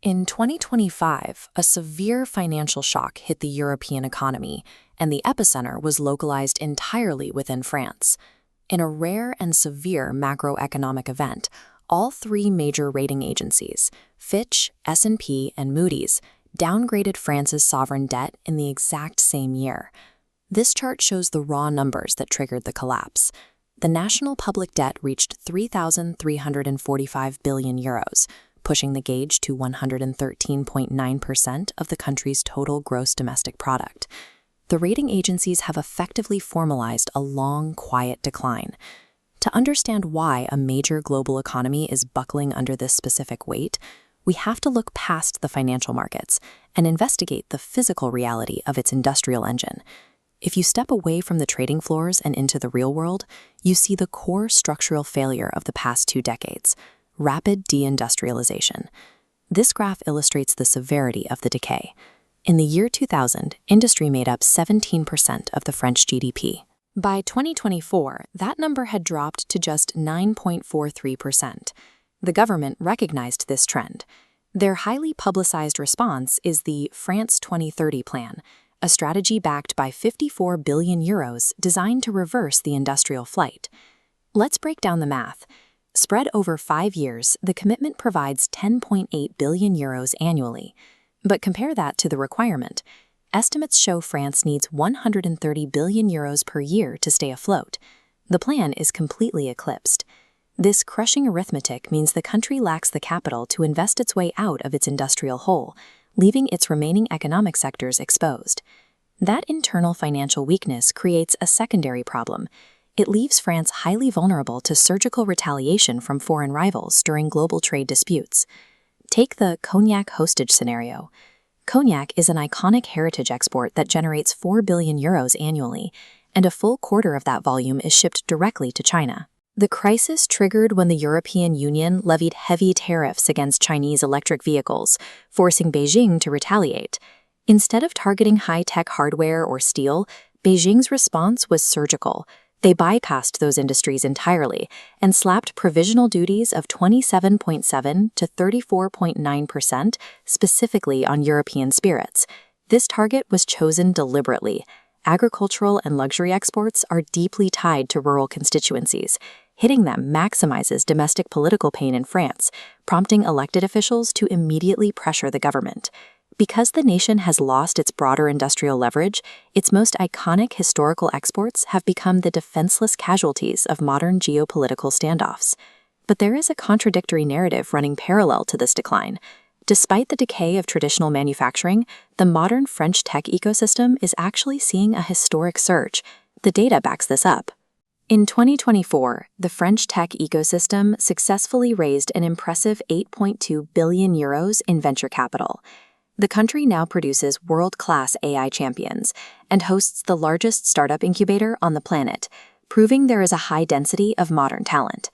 In 2025, a severe financial shock hit the European economy, and the epicenter was localized entirely within France. In a rare and severe macroeconomic event, all three major rating agencies, Fitch, S&P, and Moody's, downgraded France's sovereign debt in the exact same year. This chart shows the raw numbers that triggered the collapse. The national public debt reached 3,345 billion euros, pushing the gauge to 113.9% of the country's total gross domestic product. The rating agencies have effectively formalized a long, quiet decline. To understand why a major global economy is buckling under this specific weight, we have to look past the financial markets and investigate the physical reality of its industrial engine. If you step away from the trading floors and into the real world, you see the core structural failure of the past 2 decades: rapid deindustrialization. This graph illustrates the severity of the decay. In the year 2000, industry made up 17% of the French GDP. By 2024, that number had dropped to just 9.43%. The government recognized this trend. Their highly publicized response is the France 2030 plan, a strategy backed by 54 billion euros designed to reverse the industrial flight. Let's break down the math. Spread over 5 years, the commitment provides 10.8 billion euros annually. But compare that to the requirement. Estimates show France needs 130 billion euros per year to stay afloat. The plan is completely eclipsed. This crushing arithmetic means the country lacks the capital to invest its way out of its industrial hole, leaving its remaining economic sectors exposed. That internal financial weakness creates a secondary problem. It leaves France highly vulnerable to surgical retaliation from foreign rivals during global trade disputes. Take the Cognac hostage scenario. Cognac is an iconic heritage export that generates 4 billion euros annually, and a full quarter of that volume is shipped directly to China. The crisis triggered when the European Union levied heavy tariffs against Chinese electric vehicles, forcing Beijing to retaliate. Instead of targeting high-tech hardware or steel, Beijing's response was surgical. They bypassed those industries entirely and slapped provisional duties of 27.7% to 34.9% specifically on European spirits. This target was chosen deliberately. Agricultural and luxury exports are deeply tied to rural constituencies. Hitting them maximizes domestic political pain in France, prompting elected officials to immediately pressure the government. Because the nation has lost its broader industrial leverage, its most iconic historical exports have become the defenseless casualties of modern geopolitical standoffs. But there is a contradictory narrative running parallel to this decline. Despite the decay of traditional manufacturing, the modern French tech ecosystem is actually seeing a historic surge. The data backs this up. In 2024, the French tech ecosystem successfully raised an impressive 8.2 billion euros in venture capital. The country now produces world-class AI champions and hosts the largest startup incubator on the planet, proving there is a high density of modern talent.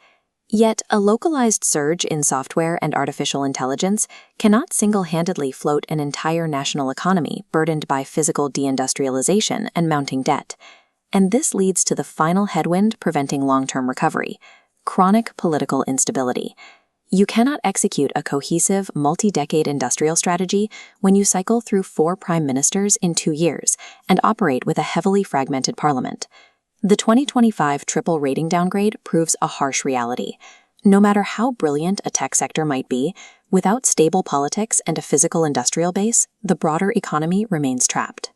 Yet, a localized surge in software and artificial intelligence cannot single-handedly float an entire national economy burdened by physical deindustrialization and mounting debt. And this leads to the final headwind preventing long-term recovery: chronic political instability. You cannot execute a cohesive, multi-decade industrial strategy when you cycle through 4 prime ministers in 2 years and operate with a heavily fragmented parliament. The 2025 triple rating downgrade proves a harsh reality. No matter how brilliant a tech sector might be, without stable politics and a physical industrial base, the broader economy remains trapped.